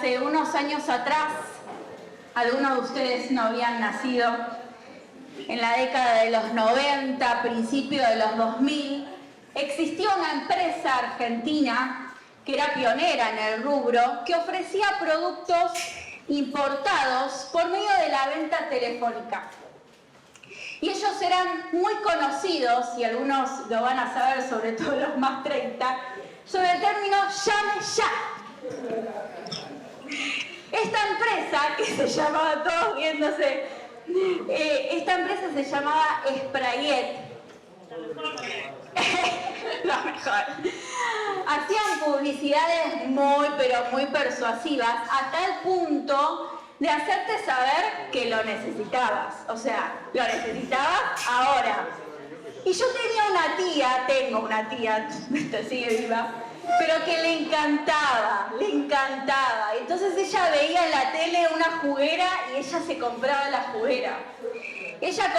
hace unos años atrás, algunos de ustedes no habían nacido, en la década de los 90, principio de los 2000, existía una empresa argentina que era pionera en el rubro, que ofrecía productos importados por medio de la venta telefónica. Y ellos eran muy conocidos, y algunos lo van a saber, sobre todo los más 30, sobre el término llame ya. Esta empresa, que se llamaba, todos viéndose, esta empresa se llamaba Sprayet. Lo mejor. Hacían publicidades muy, pero muy persuasivas, hasta el punto de hacerte saber que lo necesitabas. O sea, lo necesitabas ahora. Y yo tengo una tía, sigue viva, pero que le encantaba. Entonces ella veía en la tele una juguera y ella se compraba la juguera. Ella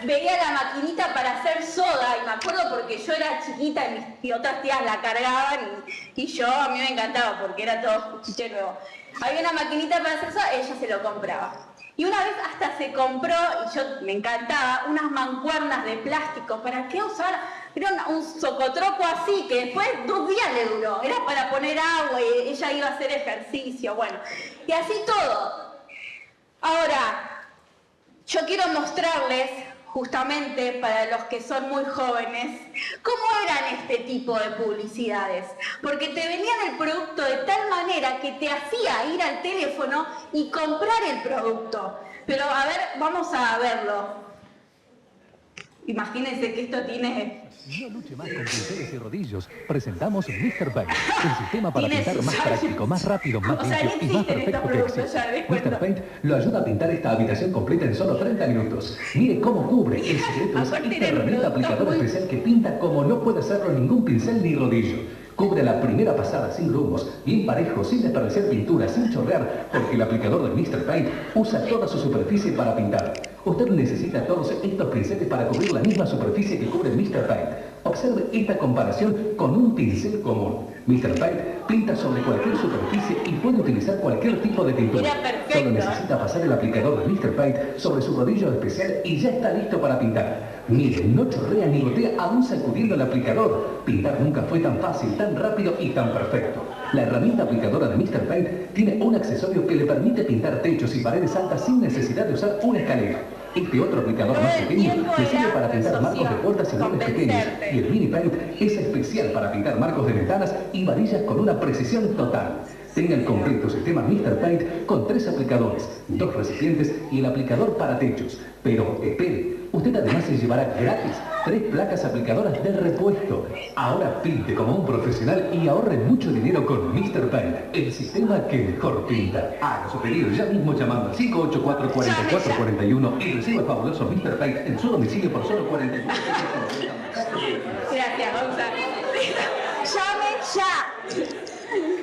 veía la maquinita para hacer soda, y me acuerdo porque yo era chiquita y otras tías la cargaban y a mí me encantaba porque era todo chiche nuevo. Había una maquinita para hacer soda, ella se lo compraba. Y una vez hasta se compró, y me encantaba, unas mancuernas de plástico. ¿Para qué usar? Era un socotroco así, que después 2 días le duró. Era para poner agua y ella iba a hacer ejercicio, bueno. Y así todo. Ahora, yo quiero mostrarles, justamente para los que son muy jóvenes, cómo eran este tipo de publicidades. Porque te venían el producto de tal manera que te hacía ir al teléfono y comprar el producto. Pero a ver, vamos a verlo. Imagínense que esto tiene... No luche más con pinceles y rodillos. Presentamos Mr. Paint, el sistema para pintar más práctico, más rápido, más limpio y más perfecto que existe. Mr. Paint lo ayuda a pintar esta habitación completa en solo 30 minutos. Mire cómo cubre. El secreto es esta herramienta aplicadora especial que pinta como no puede hacerlo ningún pincel ni rodillo. Cubre la primera pasada sin grumos, bien parejo, sin desperdiciar pintura, sin chorrear, porque el aplicador de Mr. Paint usa toda su superficie para pintar. Usted necesita todos estos pinceles para cubrir la misma superficie que cubre Mr. Paint. Observe esta comparación con un pincel común. Mr. Paint pinta sobre cualquier superficie y puede utilizar cualquier tipo de pintura. Solo necesita pasar el aplicador de Mr. Paint sobre su rodillo especial y ya está listo para pintar. Mire, no chorrea ni gotea aún sacudiendo el aplicador. Pintar nunca fue tan fácil, tan rápido y tan perfecto. La herramienta aplicadora de Mr. Paint tiene un accesorio que le permite pintar techos y paredes altas sin necesidad de usar una escalera. Este otro aplicador más pequeño le sirve para pintar marcos de puertas y muebles pequeños. Y el Mini Paint es especial para pintar marcos de ventanas y varillas con una precisión total. Tenga el completo sistema Mr. Paint con 3 aplicadores, 2 recipientes y el aplicador para techos. Pero espere, usted además se llevará gratis 3 placas aplicadoras de repuesto. Ahora pinte como un profesional y ahorre mucho dinero con Mr. Paint, el sistema que mejor pinta. Haga su pedido ya mismo llamando al 584-4441 y reciba el fabuloso Mr. Paint en su domicilio por solo 44 pesos. Gracias, Gonzalo. ¡Llame ya!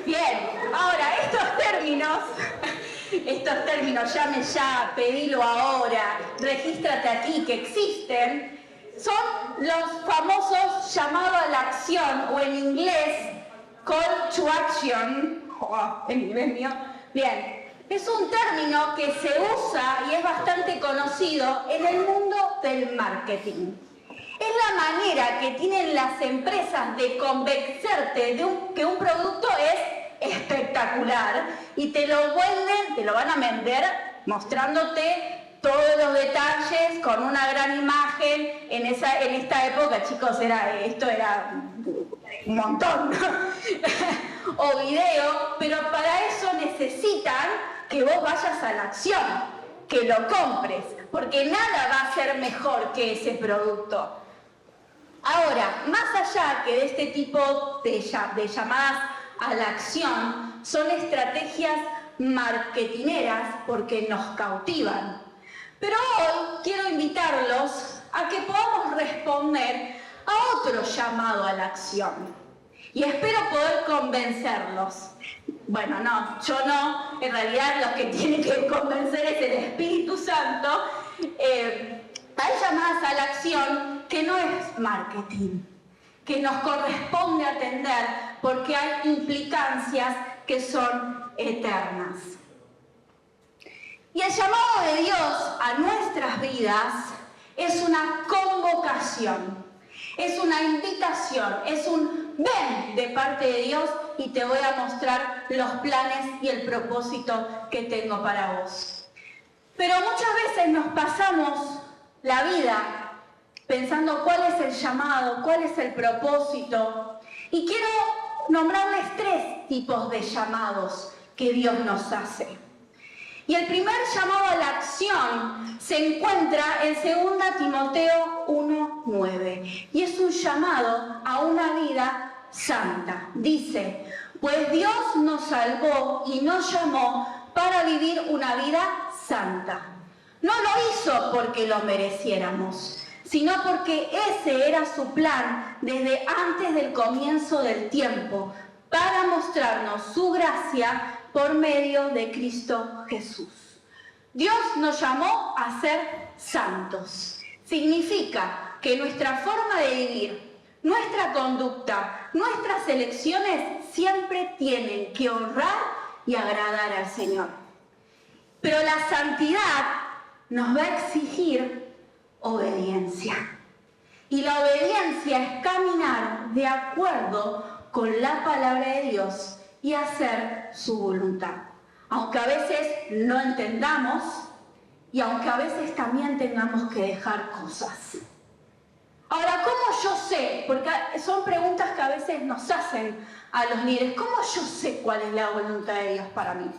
Bien, ahora estos términos, llame ya, pedilo ahora, regístrate aquí, que existen, son los famosos llamado a la acción, o en inglés, call to action, en inglés mío, bien, es un término que se usa y es bastante conocido en el mundo del marketing. Es la manera que tienen las empresas de convencerte de que un producto es espectacular y te lo van a vender mostrándote todos los detalles con una gran imagen. En esta época, chicos, esto era un montón, o video, pero para eso necesitan que vos vayas a la acción, que lo compres, porque nada va a ser mejor que ese producto. Ahora, más allá que de este tipo de llamadas a la acción, son estrategias marketineras porque nos cautivan. Pero hoy quiero invitarlos a que podamos responder a otro llamado a la acción. Y espero poder convencerlos. Bueno, no, yo no. En realidad los que tienen que convencer es el Espíritu Santo. Hay llamadas a la acción que no es marketing, que nos corresponde atender porque hay implicancias que son eternas. Y el llamado de Dios a nuestras vidas es una convocación, es una invitación, es un ven de parte de Dios y te voy a mostrar los planes y el propósito que tengo para vos. Pero muchas veces nos pasamos la vida pensando cuál es el llamado, cuál es el propósito. Y quiero nombrarles 3 tipos de llamados que Dios nos hace. Y el primer llamado a la acción se encuentra en 2 Timoteo 1:9. Y es un llamado a una vida santa. Dice, pues Dios nos salvó y nos llamó para vivir una vida santa. No lo hizo porque lo mereciéramos, sino porque ese era su plan desde antes del comienzo del tiempo, para mostrarnos su gracia por medio de Cristo Jesús. Dios nos llamó a ser santos. Significa que nuestra forma de vivir, nuestra conducta, nuestras elecciones siempre tienen que honrar y agradar al Señor. Pero la santidad nos va a exigir obediencia. Y la obediencia es caminar de acuerdo con la palabra de Dios y hacer su voluntad. Aunque a veces no entendamos y aunque a veces también tengamos que dejar cosas. Ahora, ¿cómo yo sé? Porque son preguntas que a veces nos hacen a los líderes. ¿Cómo yo sé cuál es la voluntad de Dios para mí?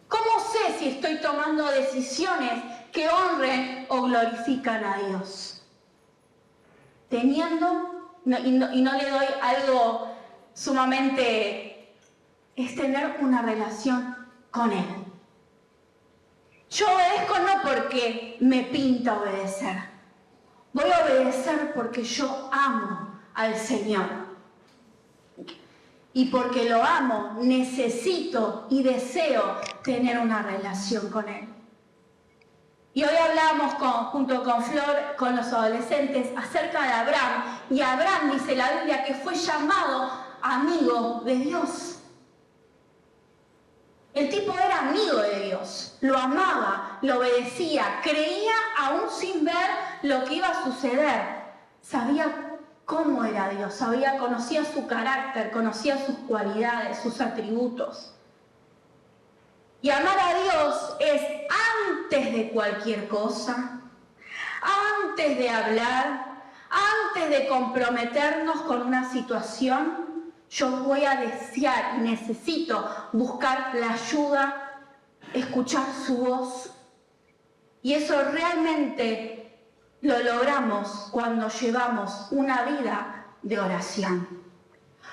¿Cómo sé si estoy tomando decisiones que honren o glorifican a Dios? Teniendo, y no le doy algo sumamente, es tener una relación con Él. Yo obedezco no porque me pinta obedecer. Voy a obedecer porque yo amo al Señor. Y porque lo amo, necesito y deseo tener una relación con Él. Y hoy hablamos junto con Flor, con los adolescentes, acerca de Abraham. Y Abraham, dice la Biblia, que fue llamado amigo de Dios. El tipo era amigo de Dios, lo amaba, lo obedecía, creía aún sin ver lo que iba a suceder. Sabía cómo era Dios, conocía su carácter, conocía sus cualidades, sus atributos. Y amar a Dios es antes de cualquier cosa, antes de hablar, antes de comprometernos con una situación. Yo voy a desear y necesito buscar la ayuda, escuchar su voz. Y eso realmente lo logramos cuando llevamos una vida de oración,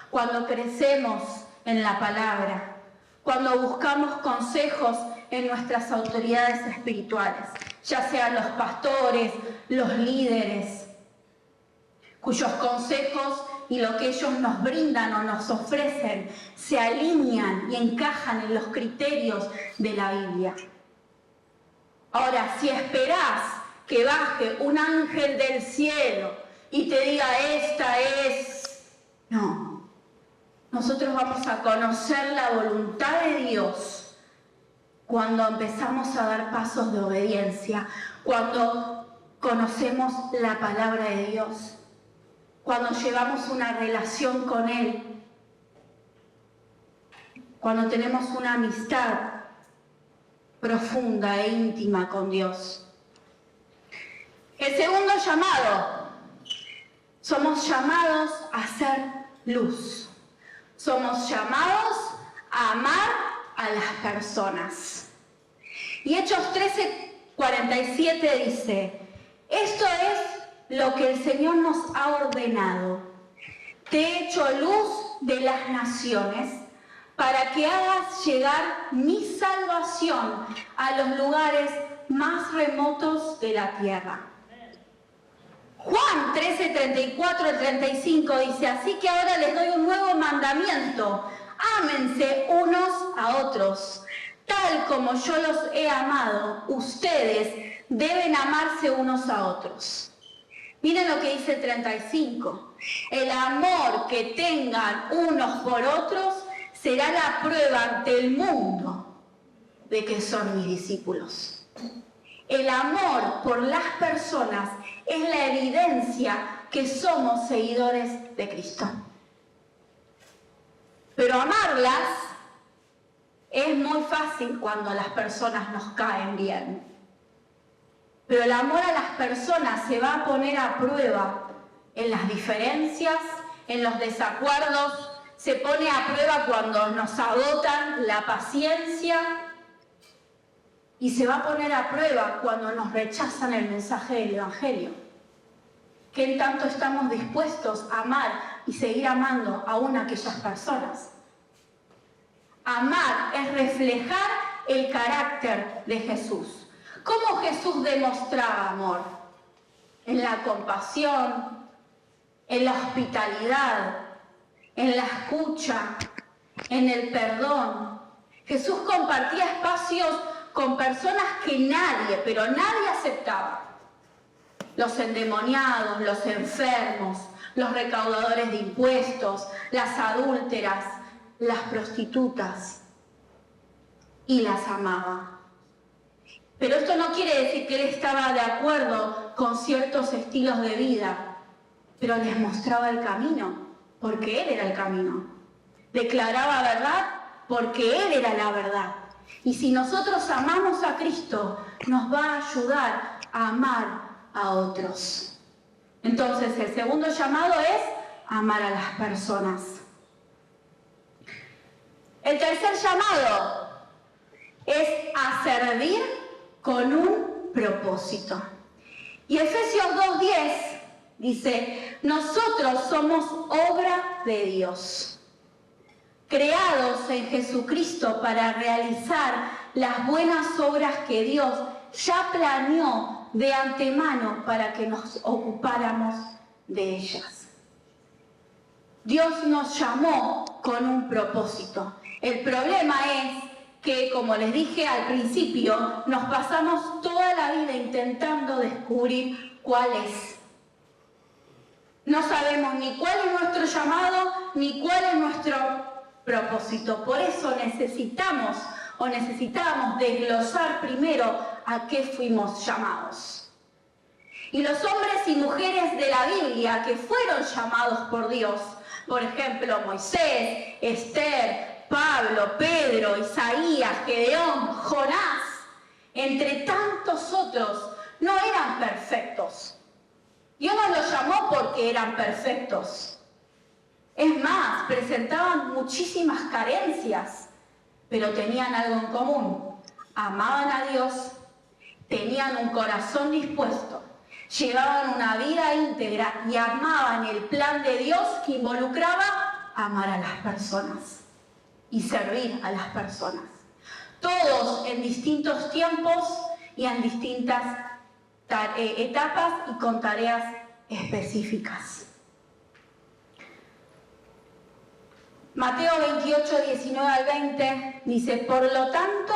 cuando crecemos en la palabra, cuando buscamos consejos en nuestras autoridades espirituales, ya sean los pastores, los líderes, cuyos consejos y lo que ellos nos brindan o nos ofrecen se alinean y encajan en los criterios de la Biblia. Ahora, si esperás que baje un ángel del cielo y te diga, esta es... No. Nosotros vamos a conocer la voluntad de Dios cuando empezamos a dar pasos de obediencia, cuando conocemos la palabra de Dios, cuando llevamos una relación con Él, cuando tenemos una amistad profunda e íntima con Dios. El segundo llamado, somos llamados a ser luz. Somos llamados a amar a las personas. Y Hechos 13:47 dice, esto es lo que el Señor nos ha ordenado. Te he hecho luz de las naciones para que hagas llegar mi salvación a los lugares más remotos de la tierra. Juan 13:34-35 dice, así que ahora les doy un nuevo mandamiento, ámense unos a otros, tal como yo los he amado, ustedes deben amarse unos a otros. Miren lo que dice 35, el amor que tengan unos por otros será la prueba ante el mundo de que son mis discípulos. El amor por las personas es la evidencia que somos seguidores de Cristo. Pero amarlas es muy fácil cuando las personas nos caen bien. Pero el amor a las personas se va a poner a prueba en las diferencias, en los desacuerdos, se pone a prueba cuando nos agotan la paciencia y se va a poner a prueba cuando nos rechazan el mensaje del Evangelio. ¿Qué en tanto estamos dispuestos a amar y seguir amando aún a aquellas personas? Amar es reflejar el carácter de Jesús. ¿Cómo Jesús demostraba amor? En la compasión, en la hospitalidad, en la escucha, en el perdón. Jesús compartía espacios con personas que nadie, pero nadie aceptaba. Los endemoniados, los enfermos, los recaudadores de impuestos, las adúlteras, las prostitutas, y las amaba. Pero esto no quiere decir que él estaba de acuerdo con ciertos estilos de vida, pero les mostraba el camino, porque él era el camino. Declaraba verdad, porque él era la verdad. Y si nosotros amamos a Cristo, nos va a ayudar a amar a otros. Entonces, el segundo llamado es amar a las personas. El tercer llamado es a servir con un propósito. Y Efesios 2:10 dice, nosotros somos obra de Dios, creados en Jesucristo para realizar las buenas obras que Dios ya planeó de antemano para que nos ocupáramos de ellas. Dios nos llamó con un propósito. El problema es que, como les dije al principio, nos pasamos toda la vida intentando descubrir cuál es. No sabemos ni cuál es nuestro llamado, ni cuál es nuestro propósito. Por eso necesitamos desglosar primero a qué fuimos llamados. Y los hombres y mujeres de la Biblia que fueron llamados por Dios, por ejemplo, Moisés, Esther, Pablo, Pedro, Isaías, Gedeón, Jonás, entre tantos otros, no eran perfectos. Dios no los llamó porque eran perfectos. Es más, presentaban muchísimas carencias, pero tenían algo en común. Amaban a Dios, tenían un corazón dispuesto, llevaban una vida íntegra y amaban el plan de Dios que involucraba amar a las personas y servir a las personas. Todos en distintos tiempos y en distintas etapas y con tareas específicas. Mateo 28, 19 al 20 dice, por lo tanto,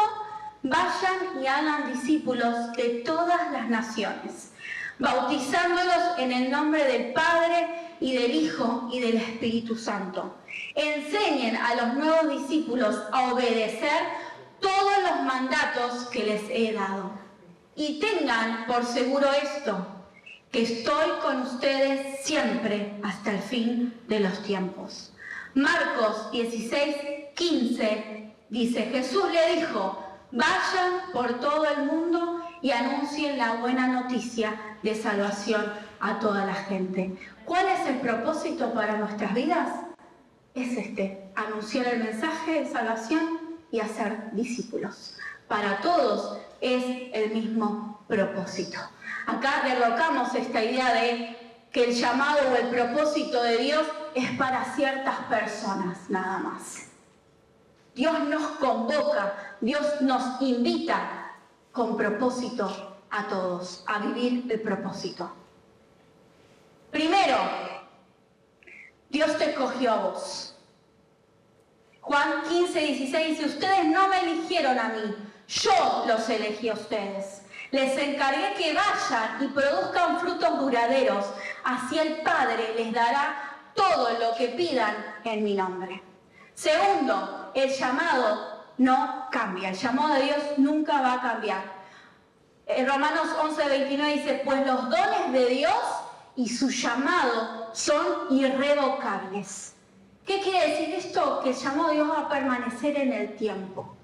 vayan y hagan discípulos de todas las naciones, bautizándolos en el nombre del Padre y del Hijo y del Espíritu Santo. Enseñen a los nuevos discípulos a obedecer todos los mandatos que les he dado. Y tengan por seguro esto, que estoy con ustedes siempre hasta el fin de los tiempos. Marcos 16, 15 dice, Jesús le dijo, vayan por todo el mundo y anuncien la buena noticia de salvación a toda la gente. ¿Cuál es el propósito para nuestras vidas? Es anunciar el mensaje de salvación y hacer discípulos. Para todos es el mismo propósito. Acá derrocamos esta idea de que el llamado o el propósito de Dios es para ciertas personas nada más. Dios nos convoca, Dios nos invita con propósito a todos, a vivir el propósito. Primero, Dios te escogió a vos. Juan 15, 16 dice, ustedes no me eligieron a mí, yo los elegí a ustedes. Les encargué que vayan y produzcan frutos duraderos, así el Padre les dará todo lo que pidan en mi nombre. Segundo, el llamado no cambia. El llamado de Dios nunca va a cambiar. Romanos 11:29 dice, pues los dones de Dios y su llamado son irrevocables. ¿Qué quiere decir esto? Que el llamado de Dios va a permanecer en el tiempo.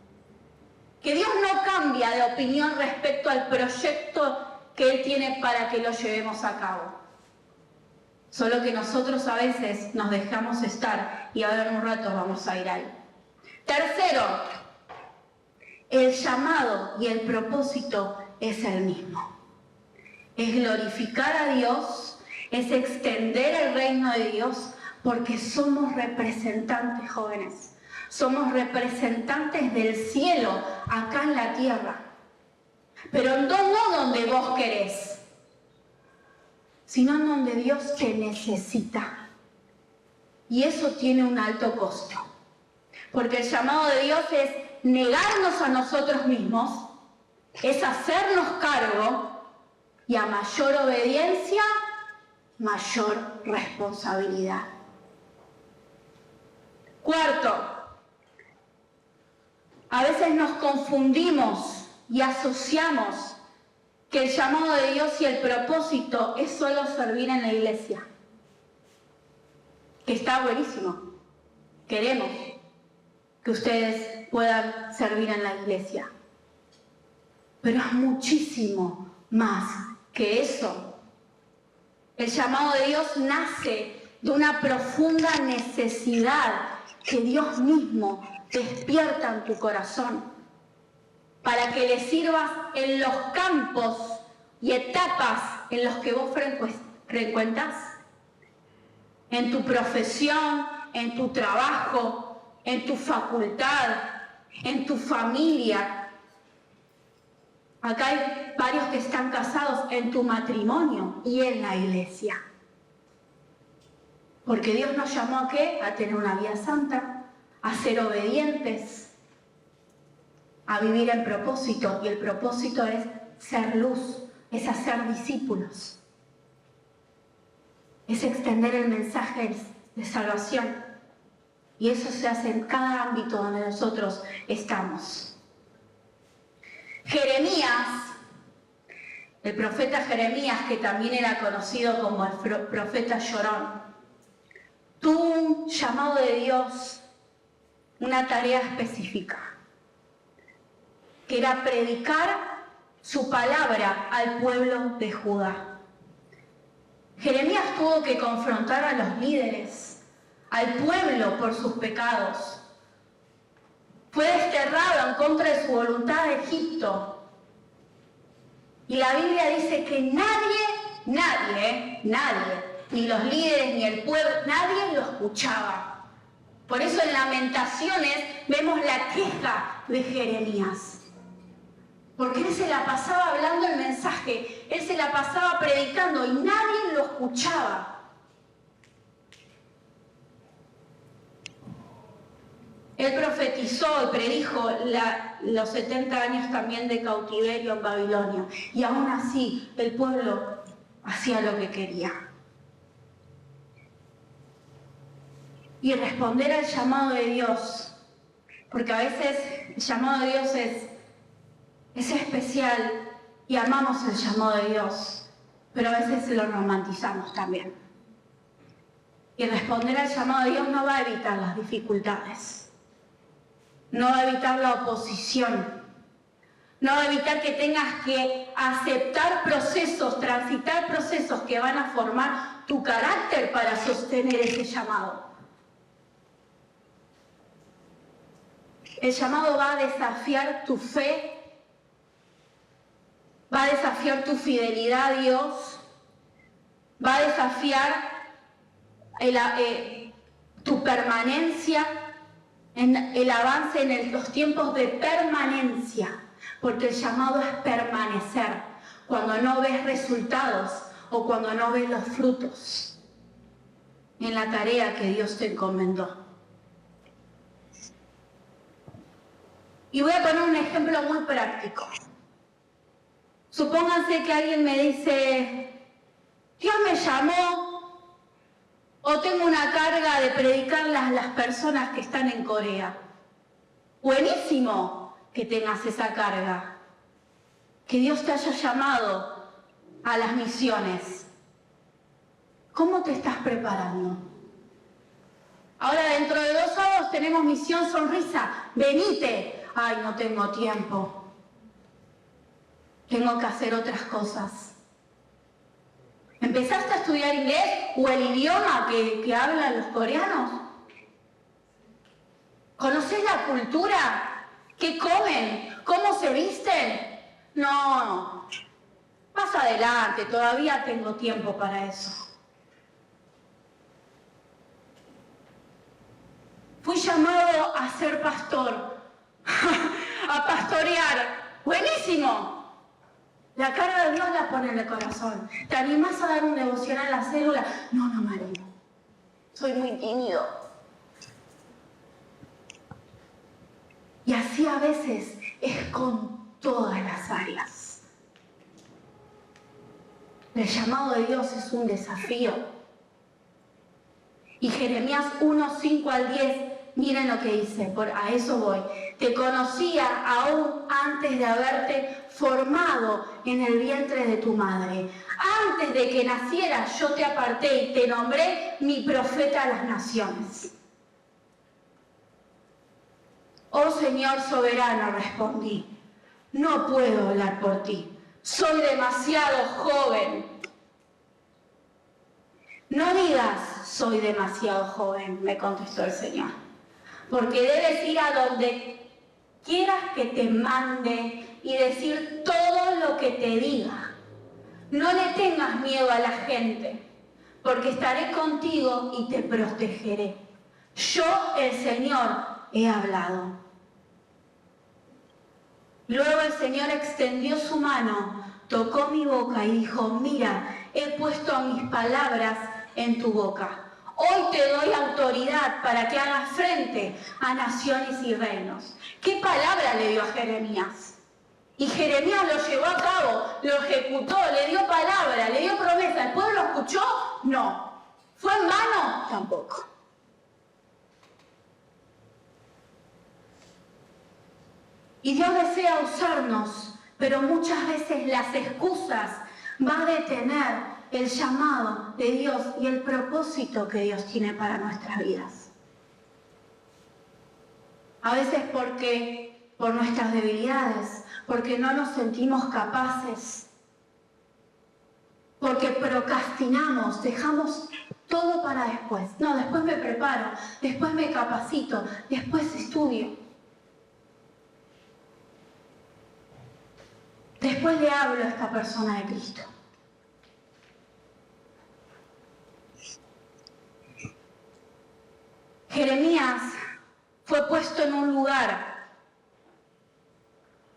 Que Dios no cambia de opinión respecto al proyecto que Él tiene para que lo llevemos a cabo. Solo que nosotros a veces nos dejamos estar y ahora en un rato vamos a ir ahí. Tercero, el llamado y el propósito es el mismo. Es glorificar a Dios, es extender el reino de Dios, porque somos representantes, jóvenes. Somos representantes del cielo acá en la tierra. Pero no donde vos querés, sino en donde Dios te necesita. Y eso tiene un alto costo. Porque el llamado de Dios es negarnos a nosotros mismos, es hacernos cargo, y a mayor obediencia, mayor responsabilidad. Cuarto, a veces nos confundimos y asociamos que el llamado de Dios y el propósito es solo servir en la iglesia. Que está buenísimo. Queremos que ustedes puedan servir en la iglesia. Pero es muchísimo más que eso. El llamado de Dios nace de una profunda necesidad que Dios mismo despierta en tu corazón para que le sirvas en los campos y etapas en los que vos frecuentás, en tu profesión, en tu trabajo, en tu facultad, en tu familia. Acá hay varios que están casados, en tu matrimonio y en la iglesia. Porque Dios nos llamó ¿a qué? A tener una vida santa, a ser obedientes, a vivir en propósito. Y el propósito es ser luz, es hacer discípulos, es extender el mensaje de salvación. Y eso se hace en cada ámbito donde nosotros estamos. Jeremías, el profeta Jeremías, que también era conocido como el profeta llorón, tuvo un llamado de Dios, una tarea específica, que era predicar su palabra al pueblo de Judá. Jeremías tuvo que confrontar a los líderes, al pueblo por sus pecados. Fue desterrado en contra de su voluntad de Egipto. Y la Biblia dice que nadie, ni los líderes, ni el pueblo, nadie lo escuchaba. Por eso en Lamentaciones vemos la queja de Jeremías. Porque él se la pasaba hablando el mensaje, él se la pasaba predicando y nadie lo escuchaba. Él profetizó y predijo los 70 años también de cautiverio en Babilonia. Y aún así el pueblo hacía lo que quería. Y responder al llamado de Dios, porque a veces el llamado de Dios es especial y amamos el llamado de Dios, pero a veces lo romantizamos también. Y responder al llamado de Dios no va a evitar las dificultades. No va a evitar la oposición, no va a evitar que tengas que aceptar procesos, transitar procesos que van a formar tu carácter para sostener ese llamado. El llamado va a desafiar tu fe, va a desafiar tu fidelidad a Dios, va a desafiar tu permanencia, en el avance en los tiempos de permanencia, porque el llamado es permanecer cuando no ves resultados o cuando no ves los frutos en la tarea que Dios te encomendó. Y voy a poner un ejemplo muy práctico. Supónganse que alguien me dice, Dios me llamó O tengo una carga de predicarlas a las personas que están en Corea. Buenísimo que tengas esa carga. Que Dios te haya llamado a las misiones. ¿Cómo te estás preparando? Ahora dentro de 2 sábados tenemos Misión Sonrisa. Venite. Ay, no tengo tiempo. Tengo que hacer otras cosas. ¿Empezaste a estudiar inglés o el idioma que hablan los coreanos? ¿Conocés la cultura? ¿Qué comen? ¿Cómo se visten? No. Más adelante, todavía tengo tiempo para eso. Fui llamado a ser pastor, a pastorear. ¡Buenísimo! La carga de Dios la pone en el corazón. ¿Te animás a dar un devocional a la célula? No, marido. Soy muy tímido. Y así a veces es con todas las áreas. El llamado de Dios es un desafío. Y Jeremías 1, 5 al 10, miren lo que dice, a eso voy. Te conocía aún antes de haberte formado en el vientre de tu madre. Antes de que nacieras yo te aparté y te nombré mi profeta a las naciones. Oh Señor soberano, respondí, no puedo hablar por ti. Soy demasiado joven. No digas, soy demasiado joven, me contestó el Señor, porque debes ir a donde quieras que te mande y decir todo lo que te diga. No le tengas miedo a la gente, porque estaré contigo y te protegeré. Yo, el Señor, he hablado. Luego el Señor extendió su mano, tocó mi boca y dijo, mira, he puesto mis palabras en tu boca. Hoy te doy autoridad para que hagas frente a naciones y reinos. ¿Qué palabra le dio a Jeremías? Y Jeremías lo llevó a cabo, lo ejecutó, le dio palabra, le dio promesa. ¿El pueblo escuchó? No. ¿Fue en vano? Tampoco. Y Dios desea usarnos, pero muchas veces las excusas van a detener el llamado de Dios y el propósito que Dios tiene para nuestras vidas. A veces por nuestras debilidades, porque no nos sentimos capaces, porque procrastinamos, dejamos todo para después. No, después me preparo, después me capacito, después estudio. Después le hablo a esta persona de Cristo. Jeremías fue puesto en un lugar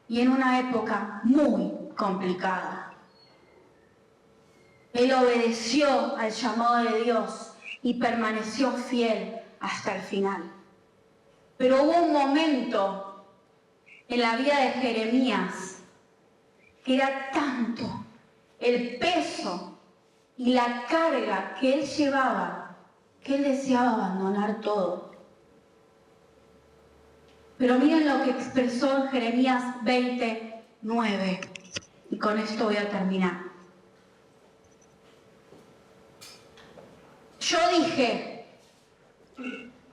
y en una época muy complicada. Él obedeció al llamado de Dios y permaneció fiel hasta el final. Pero hubo un momento en la vida de Jeremías que era tanto el peso y la carga que él llevaba que él deseaba abandonar todo. Pero miren lo que expresó en Jeremías 20:9, y con esto voy a terminar. Yo dije,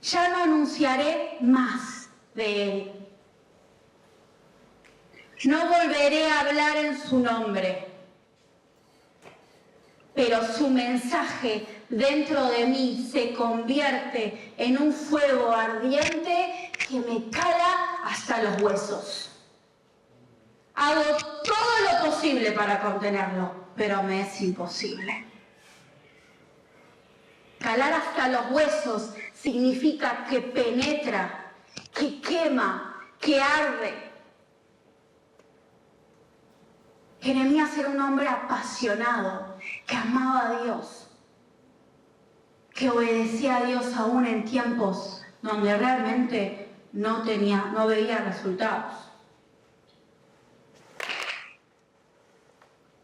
ya no anunciaré más de él. No volveré a hablar en su nombre, pero su mensaje dentro de mí se convierte en un fuego ardiente que me cala hasta los huesos. Hago todo lo posible para contenerlo, pero me es imposible. Calar hasta los huesos significa que penetra, que quema, que arde. Jeremías era un hombre apasionado, que amaba a Dios, que obedecía a Dios aún en tiempos donde realmente no veía resultados.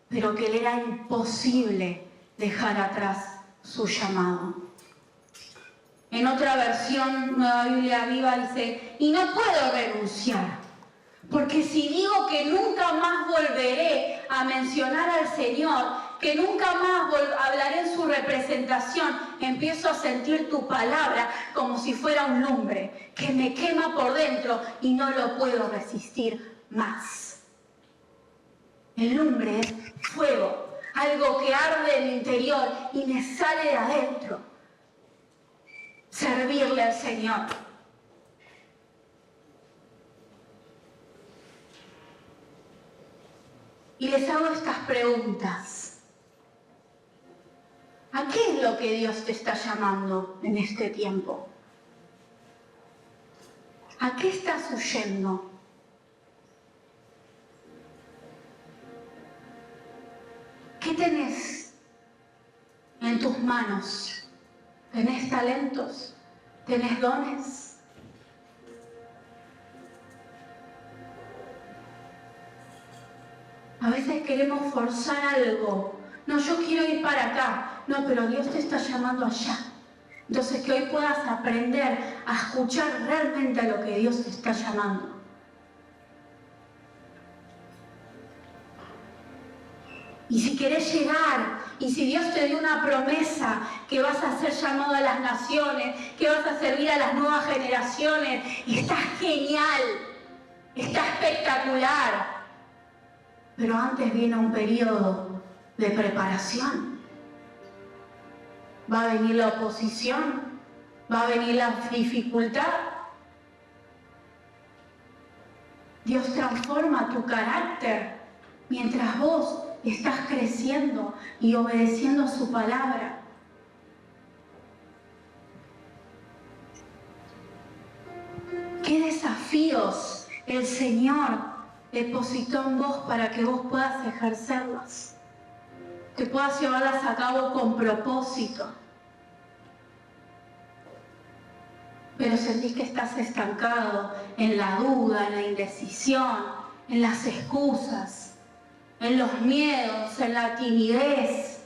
Pero que le era imposible dejar atrás su llamado. En otra versión, Nueva Biblia Viva, dice, y no puedo renunciar, porque si digo que nunca más volveré a mencionar al Señor, que nunca más hablaré en su representación, empiezo a sentir tu palabra como si fuera un lumbre que me quema por dentro y no lo puedo resistir más. El lumbre es fuego, algo que arde en mi interior y me sale de adentro. Servirle al Señor. Y les hago estas preguntas. ¿A qué es lo que Dios te está llamando en este tiempo? ¿A qué estás huyendo? ¿Qué tenés en tus manos? ¿Tenés talentos? ¿Tenés dones? A veces queremos forzar algo. No, yo quiero ir para acá. No, pero Dios te está llamando allá. Entonces que hoy puedas aprender a escuchar realmente a lo que Dios te está llamando. Y si querés llegar, y si Dios te dio una promesa que vas a ser llamado a las naciones, que vas a servir a las nuevas generaciones, y está genial, está espectacular. Pero antes viene un periodo de preparación. Va a venir la oposición, va a venir la dificultad. Dios transforma tu carácter mientras vos estás creciendo y obedeciendo su palabra. ¿Qué desafíos el Señor depositó en vos para que vos puedas ejercerlos? Que puedas llevarlas a cabo con propósito. Pero sentís que estás estancado en la duda, en la indecisión, en las excusas, en los miedos, en la timidez.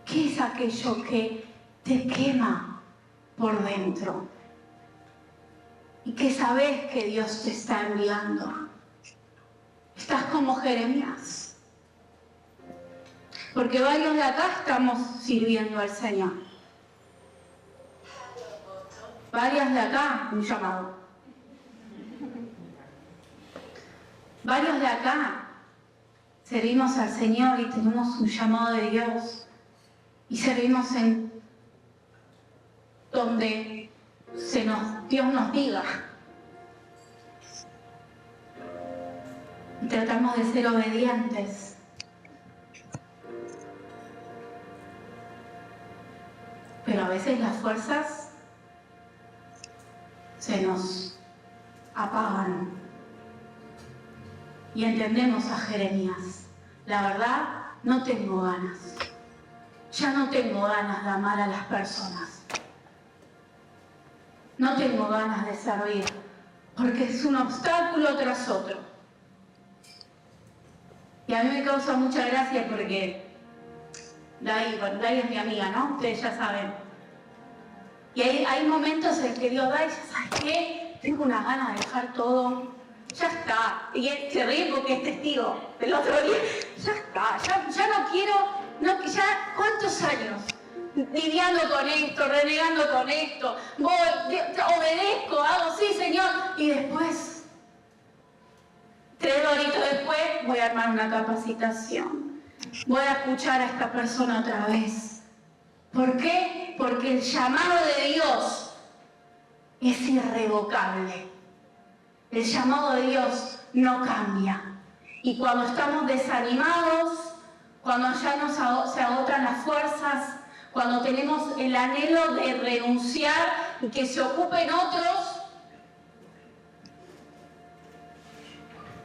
¿Qué es aquello que te quema por dentro? Y que sabes que Dios te está enviando. Estás como Jeremías. Porque varios de acá estamos sirviendo al Señor. Varias de acá, un llamado. Varios de acá servimos al Señor y tenemos un llamado de Dios. Y servimos en donde Dios nos diga. Y tratamos de ser obedientes. Pero a veces las fuerzas se nos apagan. Y entendemos a Jeremías. La verdad, no tengo ganas. Ya no tengo ganas de amar a las personas. No tengo ganas de servir, porque es un obstáculo tras otro. Y a mí me causa mucha gracia porque Dai es mi amiga, ¿no? Ustedes ya saben. Y hay momentos en que Dios da y dice, ¿sabes qué? Tengo unas ganas de dejar todo. Ya está. Y él se ríe porque es testigo del otro día. Ya está. Ya no quiero, ya ¿cuántos años? Lidiando con esto, renegando con esto. Voy, obedezco, hago, sí, Señor. Y después, 3 horitos después, voy a armar una capacitación. Voy a escuchar a esta persona otra vez. ¿Por qué? Porque el llamado de Dios es irrevocable. El llamado de Dios no cambia. Y cuando estamos desanimados, cuando ya se agotan las fuerzas, cuando tenemos el anhelo de renunciar y que se ocupen otros,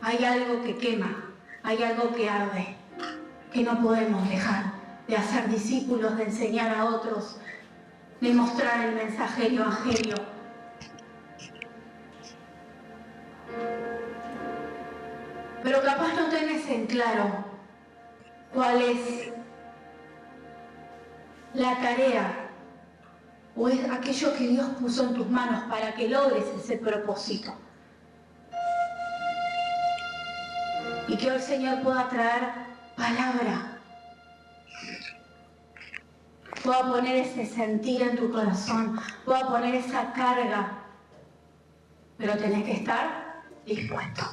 hay algo que quema, hay algo que arde, que no podemos dejar de hacer discípulos, de enseñar a otros, de mostrar el mensaje del Evangelio. Pero capaz no tenés en claro cuál es la tarea o es aquello que Dios puso en tus manos para que logres ese propósito. Y que hoy el Señor pueda traer palabra, pueda poner ese sentir en tu corazón, pueda poner esa carga, pero tenés que estar dispuesto.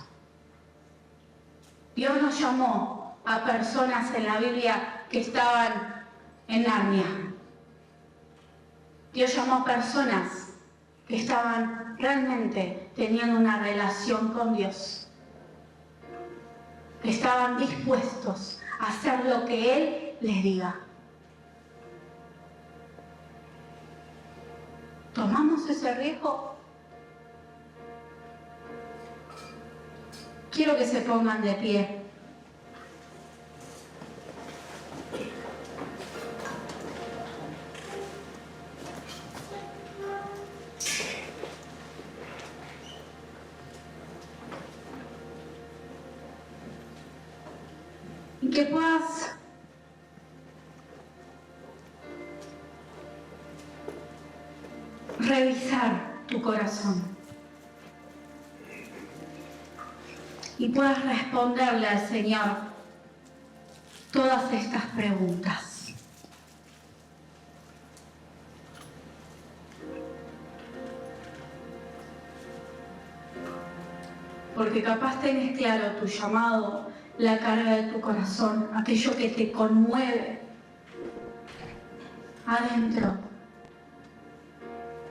Dios nos llamó a personas en la Biblia que estaban en Narnia. Dios llamó a personas que estaban realmente teniendo una relación con Dios, que estaban dispuestos a hacer lo que Él les diga. ¿Tomamos ese riesgo? Quiero que se pongan de pie. Y que puedas revisar tu corazón y puedas responderle al Señor todas estas preguntas. Porque capaz tenés claro tu llamado, la carga de tu corazón, aquello que te conmueve adentro.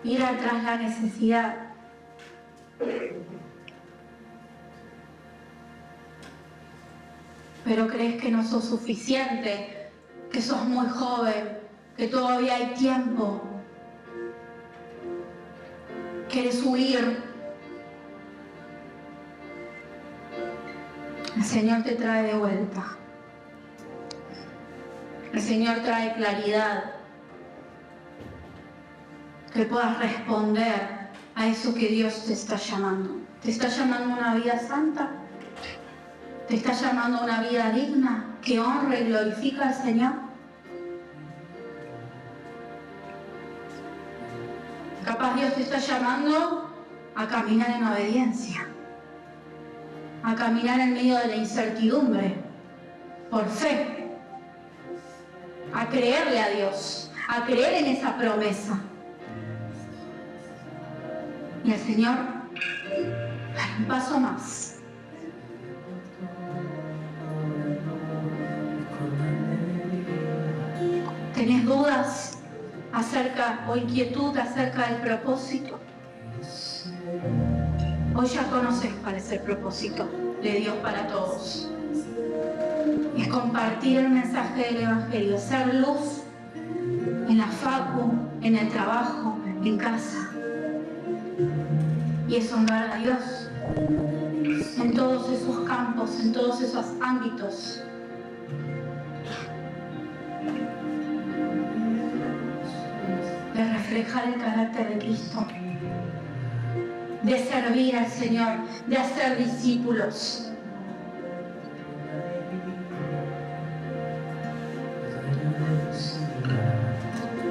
Ir atrás la necesidad. Pero crees que no sos suficiente, que sos muy joven, que todavía hay tiempo. Quieres huir. El Señor te trae de vuelta. El Señor trae claridad. Que puedas responder a eso que Dios te está llamando. ¿Te está llamando a una vida santa? ¿Te está llamando a una vida digna que honre y glorifica al Señor? Capaz Dios te está llamando a caminar en obediencia, a caminar en medio de la incertidumbre, por fe, a creerle a Dios, a creer en esa promesa. Y el Señor da un paso más. ¿Tenés dudas acerca o inquietud acerca del propósito? Hoy ya conoces cuál es el propósito de Dios para todos. Es compartir el mensaje del Evangelio, ser luz en la facu, en el trabajo, en casa. Y es honrar a Dios en todos esos campos, en todos esos ámbitos. De reflejar el carácter de Cristo, de servir al Señor, de hacer discípulos.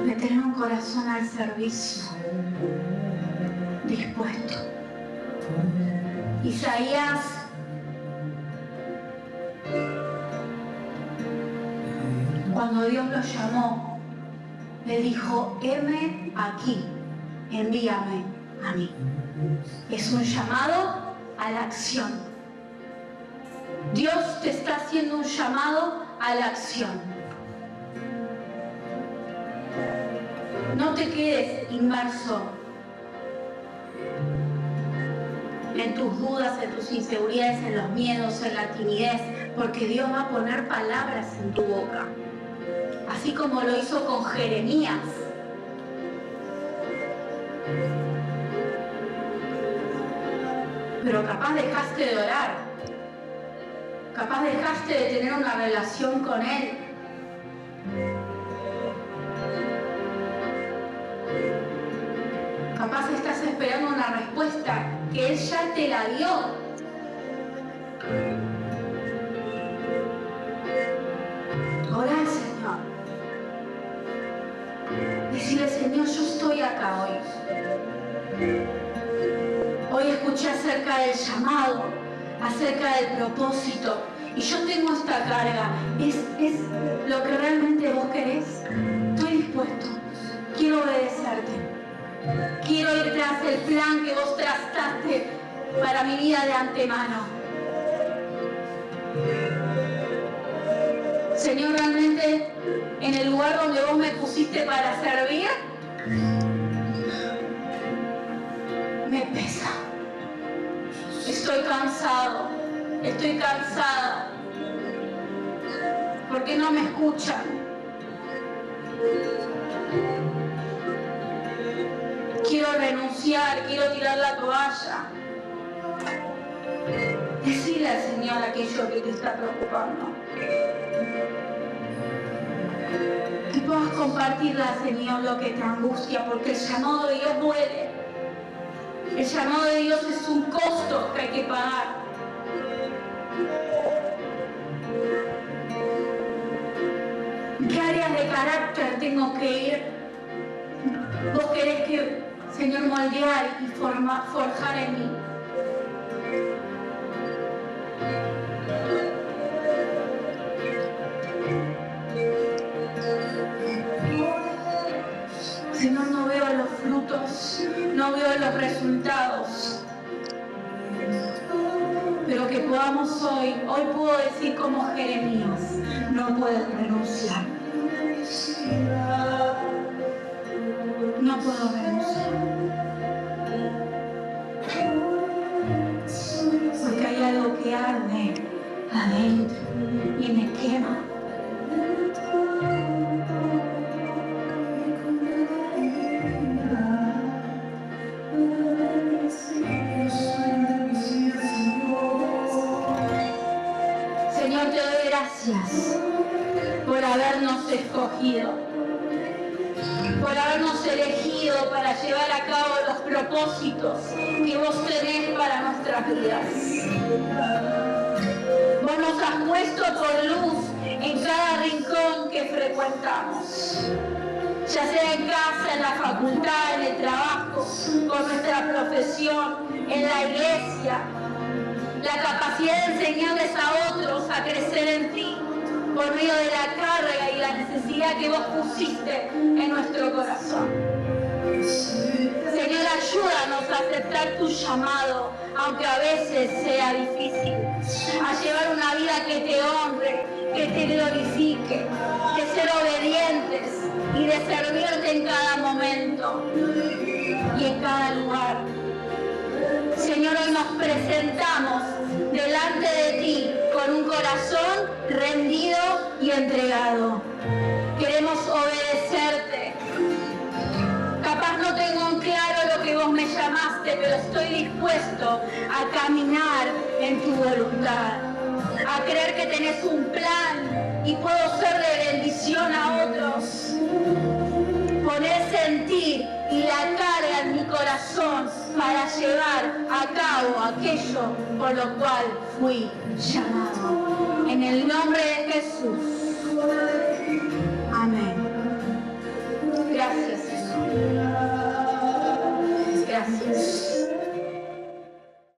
De tener un corazón al servicio, dispuesto. Isaías cuando Dios lo llamó, le dijo: heme aquí, envíame a mí. Es un llamado a la acción. Dios te está haciendo un llamado a la acción. No te quedes inmerso en tus dudas, en tus inseguridades, en los miedos, en la timidez, porque Dios va a poner palabras en tu boca. Así como lo hizo con Jeremías. Pero capaz dejaste de orar. Capaz dejaste de tener una relación con Él. Capaz estás esperando una respuesta que Él ya te la dio. Ora al Señor. Decirle, Señor, yo estoy acá hoy. Hoy escuché acerca del llamado, acerca del propósito. Y yo tengo esta carga. ¿Es lo que realmente vos querés? Estoy dispuesto. Quiero obedecerte. Quiero ir tras el plan que vos trazaste para mi vida de antemano. Señor, realmente en el lugar donde vos me pusiste para servir, me pesa. Estoy cansado, estoy cansada. ¿Por qué no me escuchan? Quiero renunciar, quiero tirar la toalla. Decirle al Señor aquello que te está preocupando. Que puedas compartirle al Señor lo que te angustia, porque el llamado de Dios duele. El llamado de Dios es un costo que hay que pagar. ¿En qué áreas de carácter tengo que ir? ¿Vos querés que, Señor, moldear y forjar en mí? Señor, no veo los frutos, no veo los resultados. Pero que podamos hoy puedo decir como Jeremías, no puedo renunciar. No puedo renunciar. Porque hay algo que arde adentro y me quema. Señor, te doy gracias por habernos escogido, por habernos elegido para llevar a cabo los propósitos que vos tenés para nuestras vidas. Vos nos has puesto con luz en cada rincón que frecuentamos, ya sea en casa, en la facultad, en el trabajo, con nuestra profesión, en la iglesia. La capacidad de enseñarles a otros a crecer en ti por medio de la carga y la necesidad que vos pusiste en nuestro corazón. Señor, ayúdanos a aceptar tu llamado, aunque a veces sea difícil, a llevar una vida que te honre, que te glorifique, de ser obedientes y de servirte en cada momento y en cada lugar. Señor, hoy nos presentamos delante de ti con un corazón rendido y entregado. Queremos obedecerte. Capaz no tengo en claro lo que vos me llamaste, pero estoy dispuesto a caminar en tu voluntad, a creer que tenés un plan y puedo ser de bendición a otros. Poner sentir y la carga en mi corazón para llevar a cabo aquello por lo cual fui llamado. En el nombre de Jesús.